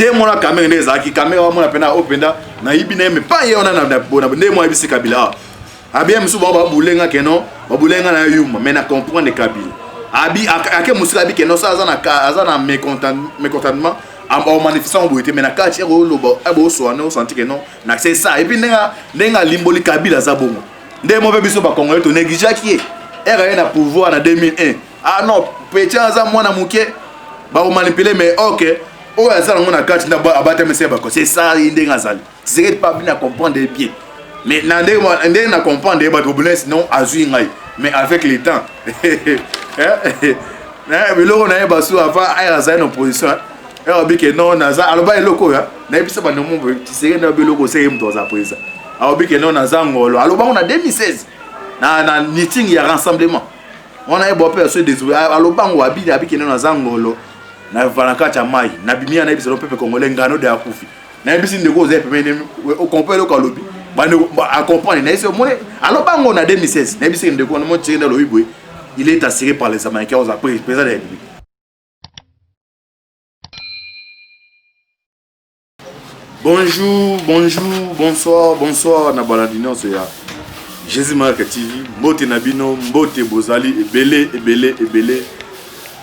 nde mona caméra nde zaki caméra mona pena openda na ibine me pa ye ona na bona nde mo ibisi Kabila abia musu ba bulenga keno ba bulenga na yuma mais na comprendre Kabila abi ake musika bi keno ça azana mécontentement en manifestant boité mais na kati ero lobo abo so na senti que non na c'est ça et puis nenga limboli Kabila za bongo nde mo be biso ba congolais to négligea qui est na pouvoir en 2001 ah non petit aza mwana muke ba manipuler mais OK o azala ngona kati na ba abate mese ba ko c'est ça ndenga zali c'est pas bien comprendre bien mais nde na comprendre ba problème sinon azui ngai mais avec le temps biloko na ye basu avant aza en opposition bi ke non naza aloba eloko ya na ebisa ba nomo tisere na biloko se mto za président bi ke non naza ngolo aloba on a 2016 na meeting ya rassemblement on a bo personne désolé aloba ngwa bi ke non naza ngolo na vanaka cha mai na bimia na ebisa pepe congolais ngano de akufi na ebisi ndeko ze pepe au compare ko lobi ba accompagner na ese mone aloba ngo na 2016 na ebisi ndeko no mo tire na lobi il est assuré par les Américains aux président de la République. Bonjour, bonsoir, na baladino c'est ya Jésus Marc TV, mbote nabino, mbote bozali, ebele,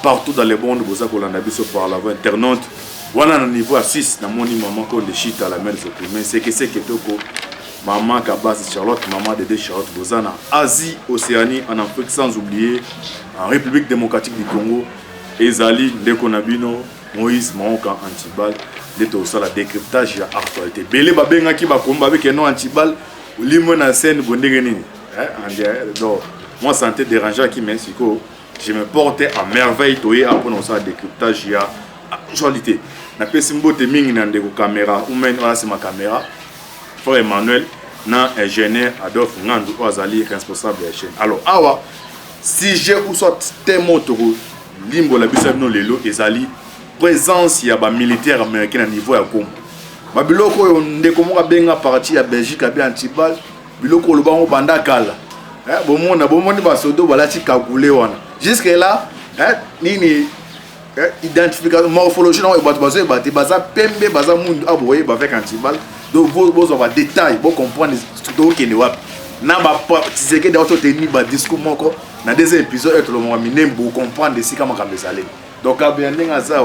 partout dans les mondes, boza kolanda biso par la voie internaute. Wana na niveau à 6, na moni maman ko de shit à la mer s'opprimer, c'est que toko. Maman Kabas Charlotte, maman Dédé Charlotte, Bozana, Asie, Océanie, en Afrique, sans oublier, en République démocratique du Congo, Ezali, Ndeko Nabino, Moïse, Maoka, Antibal, Leto Sala, décryptage et actualité. Belé Babenga qui va combattre avec un nom Antibal, ou limon en scène, Bondegeni. Moi, santé dérangeant qui m'insique, je me portais à merveille, toye, après on ça, décryptage et actualité. Na pesimbo te mingi na ndeko caméra, ou même voilà c'est ma caméra. Frère Emmanuel, na ingénieur Adolphe Ngandu Ozali responsable de la chaîne. Alors awa si j'ai ou soit témoin toro limbo la biso no lelo ezali présence ya ba militaire américain à niveau ya Congo. Ba biloko yo ndeko mo benga parti ya Belgique abi Antibal biloko lo bango banda kala. Bomoni ba sodo balati kakule wana. Jusque là nini identification morphologie non ba bazo ebati baza pembe baza mundu aboye ba avec Antibal. Donc vous avez des détails pour comprendre tout ce qui est là. Na ba c'est que d'autres tenir ba discours moko na deuxième épisode tout le monde minem pour comprendre ici comment ça allait. Donc a bien ndinga za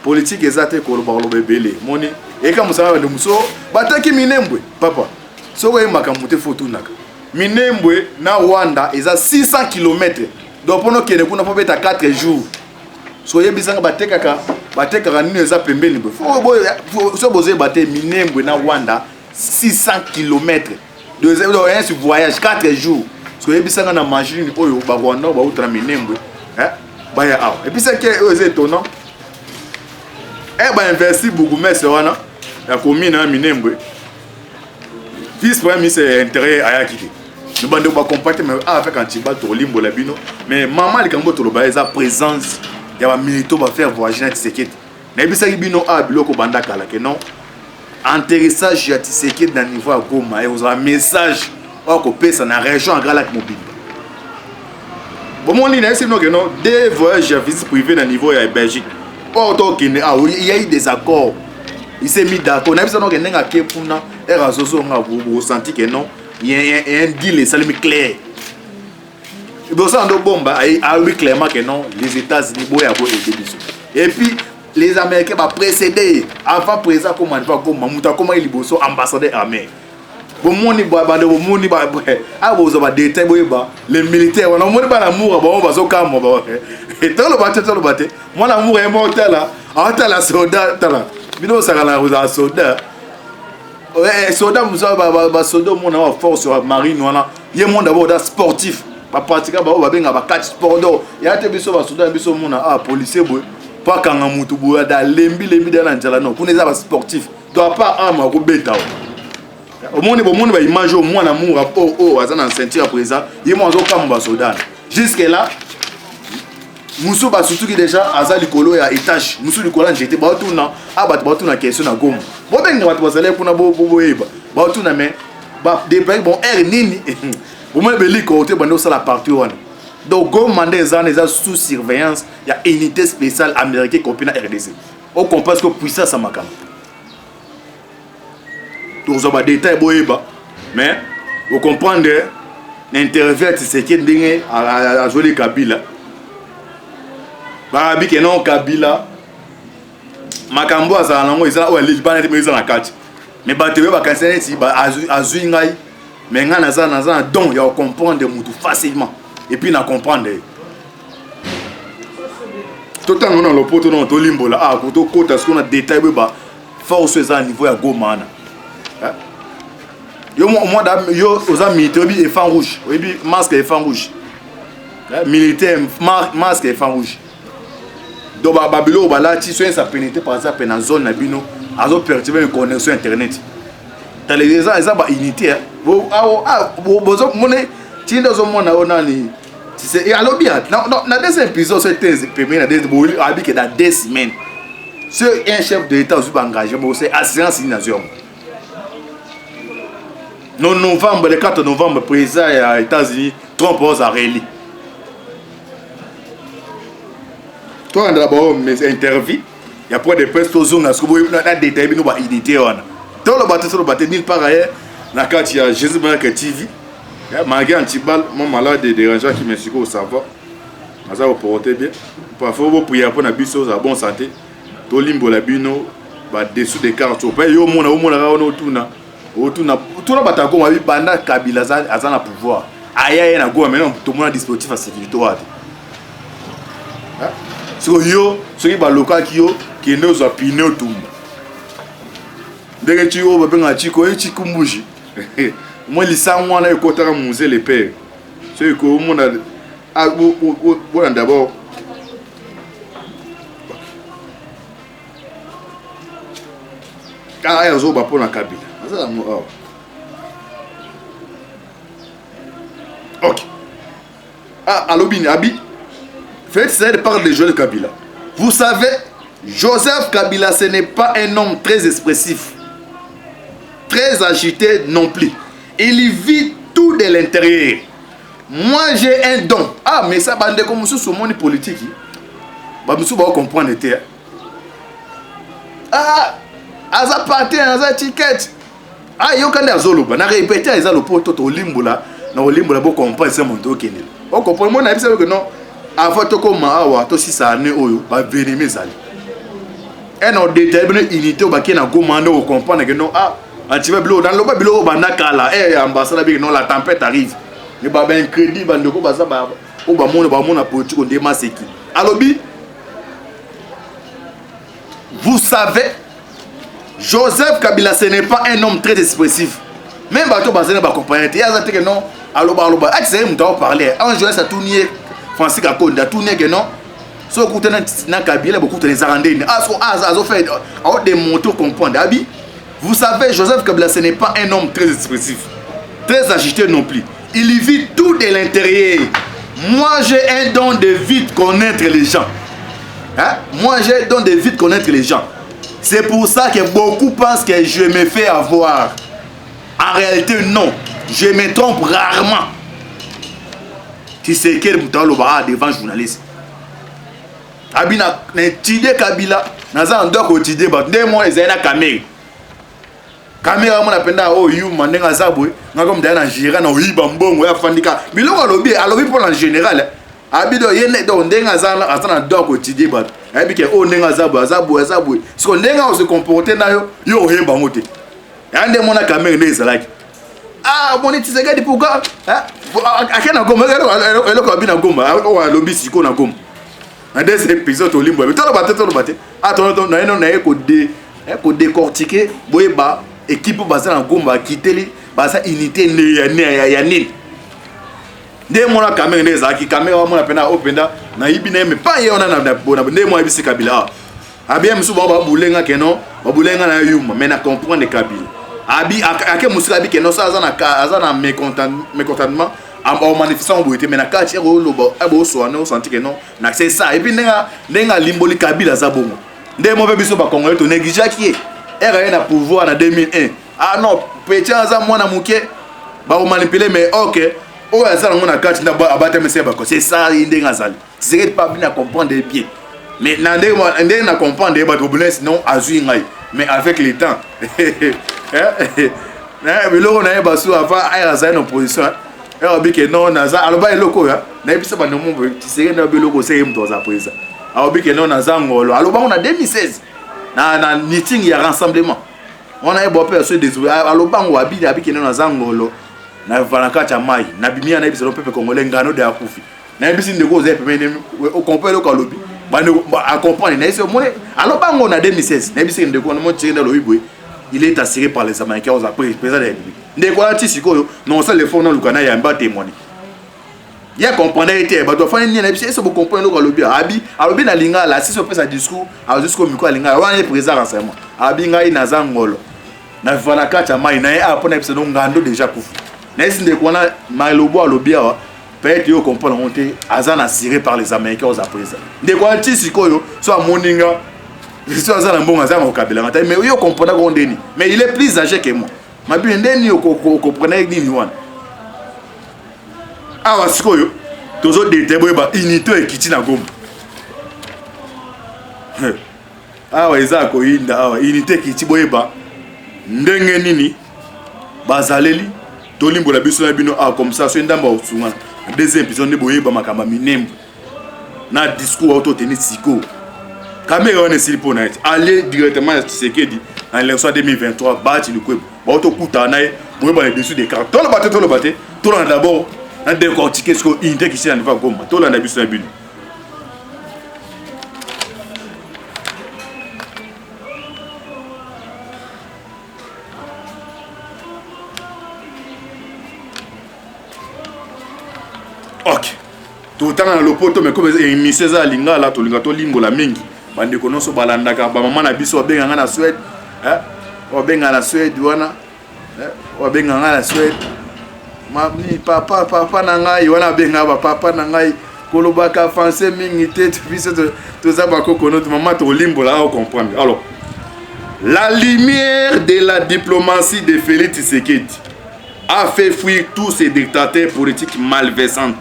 politique ezate ko lo ba belé moni et comme ça de muso bataki minembwe papa so we makamute photo naka minembwe na Rwanda eza 600 km donc pono kene kuna po beta 4 jours so yebisanga batekaka nini eza pembeni bo so boze bate minembwe na Rwanda 600 km de un voyage 4 jours so yebisanga na machine oyo ba Rwanda ba utra minembwe baya aw et puis c'est que eux étonnant ba investi beaucoup mais c'est wana ya commune na minembwe vice premier ministre intérêt aya kité nous bande ba compacter mais avec Antibal to limbo la bino mais maman le kambo to lo ba eza présence ya ba milito ba faire voyager na Tshisekedi na bisa bino biloko banda kala que non atterrissage ya Tshisekedi na niveau à Goma et vous un message ko pesa na région Galak Mobimba bon mon ligne c'est non que non des voyages à visite privée na niveau ya Belgique auto qui il y a eu des accords il s'est mis d'accord na bisa non que nenga ke puna era zozo nga vous senti que non il y a un deal ça lui clair. Oui, clairement que non, les États-Unis et puis les Américains vont précéder avant président comment il va comment il est ambassadeur armé. Les militaires on a mon amour bon va so calme et tout le battre mon amour est mort là en la soldat là bino ça la soldat soldat musa soldat mon force marine wana yé mon d'abord sportif ba pratika ba benga ba catch sport do ya te biso ba soudan biso mona policier boy pas kanga mutu boy da lembi da na njala non kuneza ba sportif doit pas ama ko beta au monde ba image au mwana amour azana ceinture présent yé mo zo kamba soudan jusque là musu ba surtout qui déjà aza likolo ya étage musu likolo njete ba tuna ba tuna question na Goma bo benga ba bazale kuna bo eba ba tuna mais ba des bon air nini au moins côté bande ça la partie one donc Goma des années sous surveillance il y a unité spéciale américaine copine RDC on comprend ce que puissance à Makam. Donc ça va détail boyeba, mais vous comprenez l'interview c'est qui dingue à jouer Kabila. Barabi que non Kabila. Makambo azala nango ezala o eliba na tebeza na kati. Mais batewe ba kansene ti ba azui ngai. Mais nga naza don ya comprendre mutu facilement et puis na comprendre. Tout temps on a le poto non to limbola ah ko to kota ce qu'on a détail ba force ça niveau ya goma na. Yo moi yo oza militaire bi enfant rouge, bi masque enfant rouge. Militaire masque enfant rouge. Donc babilo balati so ça pénétrer par exemple dans zone na bino, azo perturber une connexion internet. Dans les gens ils ont unité. Bozo moné tindo zo mona onani. C'est alors bien. Dans des épisodes c'est premier na des abi que dans 2 semaines. Ce un chef de l'état sous engagé c'est assurance nation. Non novembre le 4 novembre président aux États-Unis Trump a réélu. Toi d'abord mes interviews il y a pas de presse tout zone parce que vous avez détaillé nous ba unité on. Dans le bateau ni par ailleurs la carte il y a Jésus Market TV. Malgré Antibal mon malade de déranger qui me suit au savoir. Ça va porter bien. Parfois vous prier pour na biso za bonne santé. To limbo la bino ba dessous des cartes. Pas yo mona ra tuna. Otuna tuna batako ma banda Kabila azana pouvoir. Aya na go maintenant tout le monde dispositif à sécurité wa. So yo soki ba local ki yo ki ndo za pino tumba. Ndenge ti yo ba benga chiko e chikumbuji. Moi lisa mwana e kotaka musée les pères. So ko mona a bon d'abord car ayo zo ba pona Kabila. Ok. Ah, Alobine Abi. Faites ça de parler de Joseph Kabila. Vous savez, Joseph Kabila, ce n'est pas un homme très expressif, très agité non plus. Il vit tout de l'intérieur. Moi, j'ai un don. Ah, mais ça, bande comme sur le monde politique. Bah, monsieur, va comprendre le terre. Ah, aza parti, aza ticket. Ah, yo quand azoloba, na répéter aza le poto to limbola, na limbola bo comprendre ça mon to kenel. On comprend moi na bisa que non. Avant to ko maawa to si ça né oyo ba venir zali. Et non déterminer unité ba ki na commande o comprendre que non ah, antiba bilo dans lo ba bilo ba na kala eh ambassade bi non la tempête arrive. Ne ba ben crédit ba ndoko ba ça ba o ba mona politique on déma seki. Alobi vous savez Joseph Kabila, ce n'est pas un homme très expressif. Même bateau basé dans la compagnie, il y a que non, aloba. Ah, tu sais, on parler. Un jour, ça tourne, Francis Kakonda, tourne que non. Si vous écoutez dans Kabila, beaucoup de les arrandés. Ah, ça fait des motos comprendre. Abi, vous savez, Joseph Kabila, ce n'est pas un homme très expressif, très agité non plus. Il vit tout de l'intérieur. Moi, j'ai un don de vite connaître les gens. Hein? Moi, j'ai un don de vite connaître les gens. C'est pour ça que beaucoup pensent que je me fais avoir. En réalité, non. Je me trompe rarement. Tu sais quel bouton le bras devant journaliste. Abina, n'étudie Kabila. Naza ndo ko étudier ba. Ndé moi les na caméra. Caméra mon appenda oh you mandenga zabwe. Nga comme dans Nigeria na oyiba mbongo ya fandika. Biloko alobi pour en général. Abido yene do ndenga zala atana do ko étudier ba. Abi ke o ndenga zabwe. Si on ndenga on se comporter na yo oyeba ngote. Ande mona caméra ne ezalaki. Ah monétisé pourquoi hein akena goma eloko abina goma o alobi siko na goma. Dans des épisodes au limbo. Mais tout le bateau. Attends, ko décortiquer boyeba équipe basée en Gomba quitter basa unité ya nini. Ndé mona caméra nezaki caméra mona pena openda na ibina mais pas yona na bona ndé mo ibisi Kabila. Abia musu ba bulenga keno ba bulenga na yuma mais na comprendre Kabila. Abi ake musu abi keno ça azana mécontentement en manifestant boité mais na quartier lobo abo so na senti que non na c'est ça et puis nenga limboli Kabila za bongo ndé mo be biso ba congolais to négligea qui est era na pouvoir en 2001 ah non petit za mwana muke ba o manipuler mais OK o azala ngona quartier na ba abate monsieur ba c'est ça ndenga zali c'est pas bien comprendre bien Mais ndenge na comprendre ba problème sinon azui ngai mais avec le temps na biloko na ba so avant ay za une opposition et obi que non naza aloba eloko ya na bisa ba nomo tisere na biloko c'est mto za président obi que non naza ngolo aloba on a 2016 na meeting ya rassemblement on a bon personne désolé aloba ngwabi que non naza ngolo na vanaka cha mai na bimia na bisa peuple congolais ngano de akufi na bisa ndeko za pemene au compare ko lobi à comprendre alors on a 2016 il est assuré par les Américains aux président de la République non ça les fonds dans le Canada y a témoigné il y a comprendre été ba doit faire ni na biso so comprendre ko lobi abi na linga la si so pesa discours a jusqu'au miko linga wana président renseignement abi ngai na zangolo na vala kacha mai na ya pona biso ngando déjà kufu na isi ndeko na malobo alobi awa peut-être yo comprendre monter azan assuré par les Américains aux président de quoi tisi koyo soit moninga soit azan mbonga azan okabela ngata mais yo comprendre ko ndeni mais il est plus âgé que moi ma bien ndeni yo comprendre ni wana awa sikoyo tozo détebo ba unité ekiti na Goma awa eza ko inda awa unité ekiti boyeba ndenge nini bazaleli tolimbola biso na bino comme ça so ndamba osungana deuxième épisode de boyeba makamba minembo na discours auto tenir siko caméra on est sur pour net aller directement à ce qui dit en l'élection 2023 bâti le quoi auto kuta na boyeba les dessus des cartes tout le baté tout le d'abord na décortiquer ce que unité qui s'en va Goma tout le na biso na bino ok tout temps dans le poteau mais comme émission ça linga là to linga to limbola mingi bande ko noso balandaka ba mama na biso benga na Suède o benga na Suède wana o benga na Suède mami papa na ngai wana benga ba papa na ngai kolobaka français mingi tete biso to za ba kokono to mama to limbola on comprendre alors la lumière de la diplomatie de Félix Tshisekedi a fait fuir tous ces dictateurs politiques malveillants.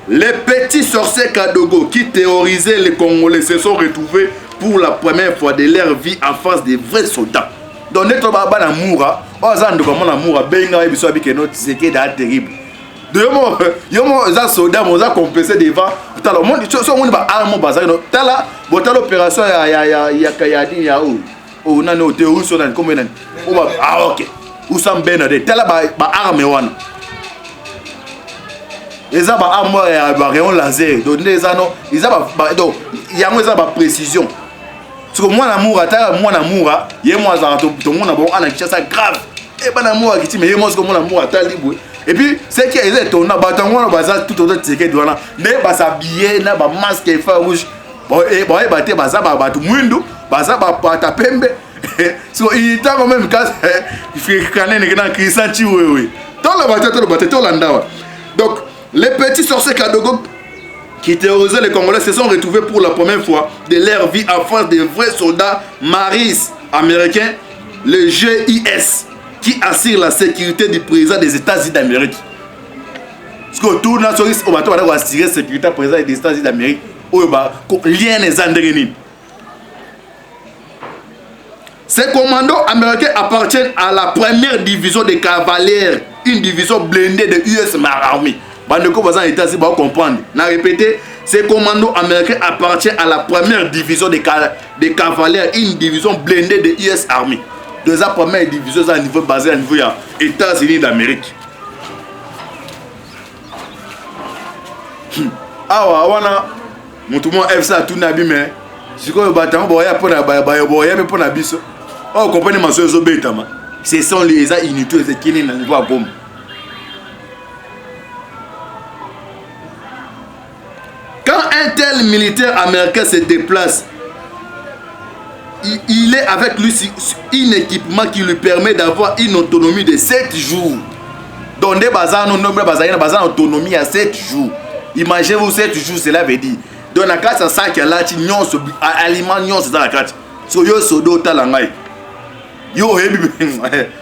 Les petits sorciers Kadogo qui terrorisaient les Congolais se sont retrouvés pour la première fois de leur vie en face des vrais soldats. Donc, notre baba na moura, ozando comme na moura, benga biso abike no Tshisekedi a terrible. De yomo za soldat mo za compenser devant tala monde so monde ba arme bazar no tala botala opération ya o nani o terroriste na comme nani o ba ok Oussam Benade tala ba arme wana eza ba arme ya ba rayon laser donc eza no eza ba donc yango eza ba précision parce que moi namour ata moi namour ye moi za to mona bon ana kicha ça grave et ba namour kiti mais ye moi ko moi namour ata libre et puis c'est qui est étonnant ba tango na baza tout autre ticket wana mais ba s'habiller na ba masque et fa rouge bon et bon ba te baza ba tout mwindu baza ba pata pembe so il t'a quand même casse il fait caner dans Christian Chiwewe dans la bataille tout l'andawa donc les petits sorciers Kadogo qui terrorisaient les Congolais se sont retrouvés pour la première fois de leur vie en face des vrais soldats maris américains, le GIS, qui assure la sécurité du président des États-Unis d'Amérique. Parce que tout le monde au bateau va assurer la sécurité du président des États-Unis d'Amérique. Lien les Andrénines. Ces commandos américains appartiennent à la première division des cavaliers, une division blindée de US Army. Bandeko bazan États-Unis va comprendre. Na répété, ces commandos américains appartiennent à la première division des cavaliers, une division blindée de US Army. Deux première division à niveau basé à niveau des États-Unis d'Amérique. Ah wana mutumo FSA tout nabi mais siko batamo boya pona boya me pona biso. Oh compagnie maso zo betama. Ce sont les unités qui ni na niveau à Goma. Quand un tel militaire américain se déplace, il est avec lui un équipement qui lui permet d'avoir une autonomie de 7 jours. Donc, des bazars, nous avons autonomie à 7 jours. Imaginez-vous 7 jours, cela veut dire. Donc, la carte, ça qui a là, aliment, c'est dans la carte. So, yo, sodo, talangai. Yo,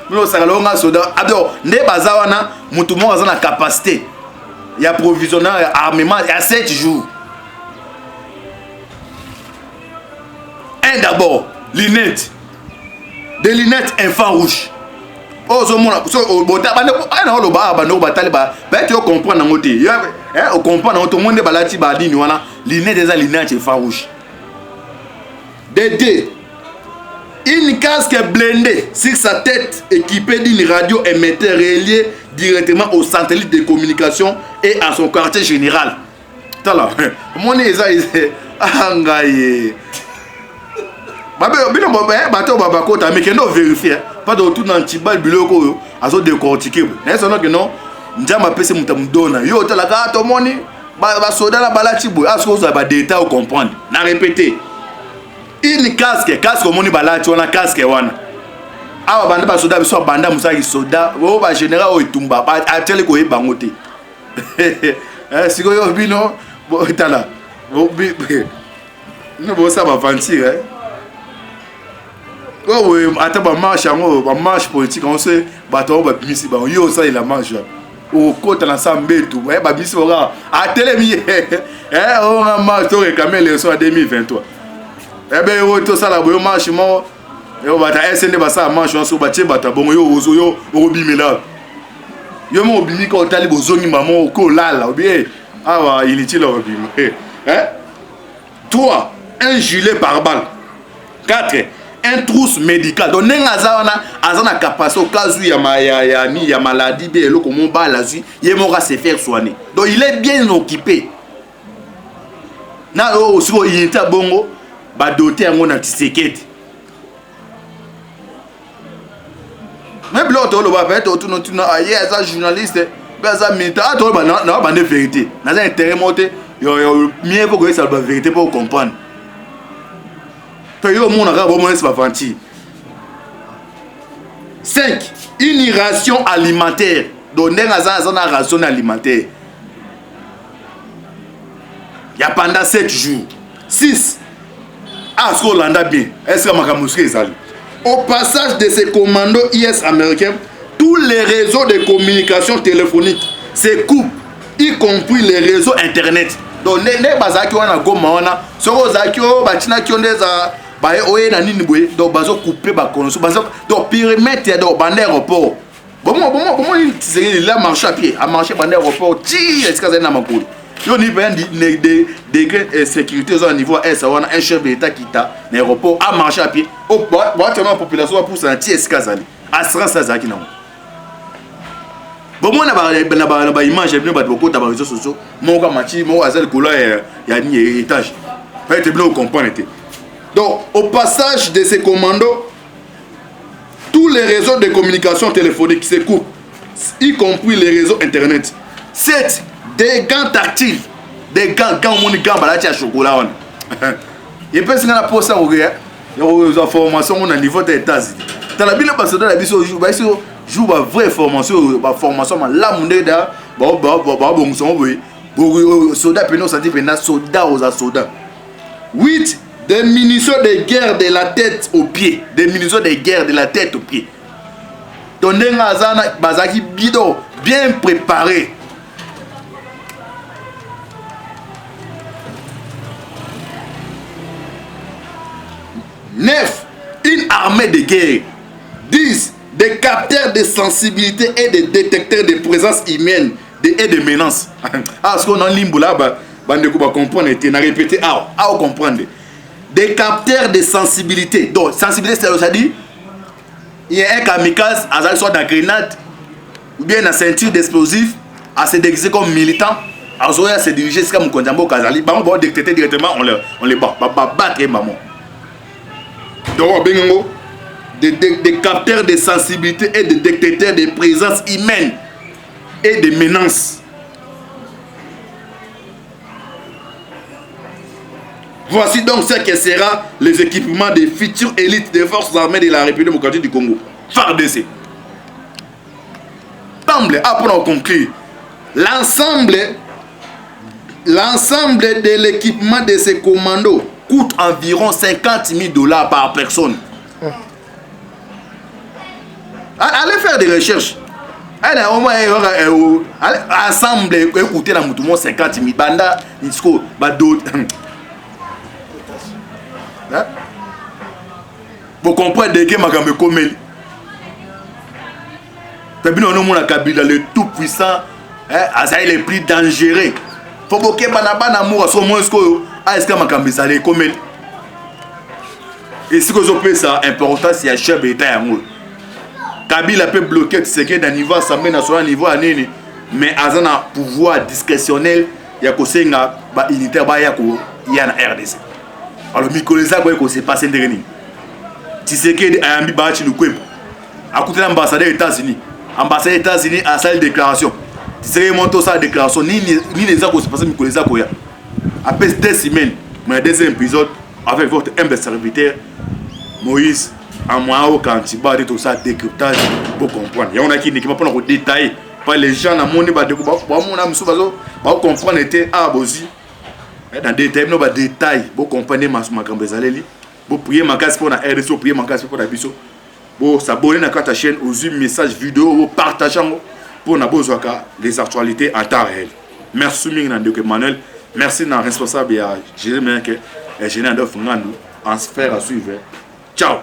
nous avons soda. Alors, des bazars, nous avons la capacité. Il y a provisionnaire, armement, il y a 7 jours. Un d'abord, lunettes. Des lunettes infrarouges. Oh, ce monde, on comprend, tout le monde est lunettes infrarouges. Des une casque blindée sur sa tête équipée d'une radio émetteur reliée directement au satellite de communication et à son quartier général. Tala, mon est angaye. Bateau babako ta mais que non vérifier pas de tout dans tibal biloko azo décortiquer. Est-ce que non njama pese mutamdona yo tala ka to moni ba soda la balati boy asko za ba détail comprendre. Na répéter. Une casque au moni balati on a casque wana. Awa banda ba soda biso banda musaki soda o ba général o itumba ba atele ko ebangote. Siko yo bino bo tala. Bo no bo ça va mentir hein. Oh oui, attends, ma marche politique, on sait, bateau, bah, bimisi, bah, yo, ça, il a marche. Au côté, on a ça, tout, bah, bimisi, on a, à télémi, on a marche, on a réclamé les soins 2023. Eh bien, tout ça, là, on marche, moi, on va ta SND, bah, ça, marche, on se bat, bah, bon, yo, bimé là. Yo, mon bimé, quand on a les zoni, maman, au col, là, ou bien, ah, il est là, au bimé. 3, un gilet par balle. 4, un trousse médical. Donc, azana capacité au cas où il y a maladie, comment il va se faire soigner. Donc, il est bien occupé. Na aussi il est bongo, ba doté en on antiséquette. Même l'autre le va faire tout un journaliste, ça militant, tout ba na vérité. Na ça intérêt monter, yo mieux pour que ça la vérité pour comprendre. Yo mon arabe au moins c'est pas mentir. 5. Une ration alimentaire. Donner une ration alimentaire. Il y a pendant 7 jours. 6. Ah, ce qu'on l'a bien. Est-ce que ma moussée est allée? Au passage de ces commandos IS américains, tous les réseaux de communication téléphonique se coupent, y compris les réseaux internet. Donc, les bazaki wana goma wana, soko zakio batina kiondeza ba oye na nini boye, donc bazo couper ba konoso, bazo donc périmètre donc bande aéroport. Bon il a marché à pied, a marché bande aéroport, ti est-ce que ça na makolo. Yo ni ben des degrés sécurité au niveau S wana un chef d'état qui ta l'aéroport a marché à pied. Oh ba tellement population pour sentir est-ce que ça ali. Assurance ça zaki na. Bon moi na ba image bien ba beaucoup ta ba réseaux sociaux, mon ka mati mo azel kola ya ni étage. Fait te bien comprendre. Donc, au passage de ces commandos, tous les réseaux de communication téléphonique se coupent, y compris les réseaux internet. 7. Des gants tactiles. Des gants, mon gants, balati à chocolat. Et puis, si on a posé ça, il y a des informations au niveau des États-Unis. Dans la Bible, parce que dans la Bible, joue une vraie formation, là, mon état, soldats, soldats aux soldats. 8. Des munitions de guerre de la tête aux pieds. Des munitions de guerre de la tête aux pieds. Donc, bazaki bido bien préparé. Neuf, une armée de guerre. 10. Des capteurs de sensibilité et des détecteurs de présence humaine et de menaces. Ah, ce qu'on a en limbo là, bande va comprendre, et n'a répété, comprendre. Des capteurs de sensibilité. Donc, sensibilité, c'est-à-dire, il y a un kamikaze, soit dans grenade, ou bien dans ceinture d'explosifs, à se déguiser comme militant, à se diriger jusqu'à mon Kondambo Kazali. On va détecter directement, on les bat. Battre, maman. Donc, des capteurs de sensibilité et des détecteurs de présence humaine et de menaces. Voici donc ce que sera les équipements des futures élites des forces armées de la République démocratique du Congo. FARDC. Après on conclut. L'ensemble de l'équipement de ces commandos coûte environ 50 000 $ par personne. Allez faire des recherches. Allez, au moins, ensemble, écoutez la mouton 50 000 banda, disco, bado. Vous comprenez que makambe komeli. Puis nous avons Kabila le tout puissant, ça est le plus dangereux. Faut que banaba amour soit moins que est-ce que makambe ça les komeli. Et si vous avez ça important c'est un chef d'état amour. Kabila peut bloquer ce qui est d'un niveau assemblée nationale niveau à nini, mais à un pouvoir discrétionnel il y a que nga ba unitaire ba ya ko ya na RDC. Alors Mikoleza ko s'est passé ndeni. Tshisekedi ayambi ba chi lukwebo. À côté de l'ambassadeur des États-Unis. Ambassade des États-Unis a sa déclaration. Tshisekedi monte sa déclaration ni les accords se passer Mikoleza ko ya. Après 2 semaines, mais deuxième épisode avec votre humble serviteur Moïse en moi au cantiba de tout ça décryptage pour comprendre. Il y en a qui ne pas pour détailler. Pas les gens dans monde ba découper pour mon âme soubazo ba comprendre était à bozi. Dans détail no ba détail pour comprendre ma gambezaleli. Pour prier ma case pour na RDC pour prier ma case pour na biso. Pour s'abonner à ta chaîne aux messages vidéo partager pour na bozwaka les actualités en temps réel. Merci Ming Manuel. Merci na responsable ya Jérémie que ingénieur de Fungando en sphère à suivre. Ciao.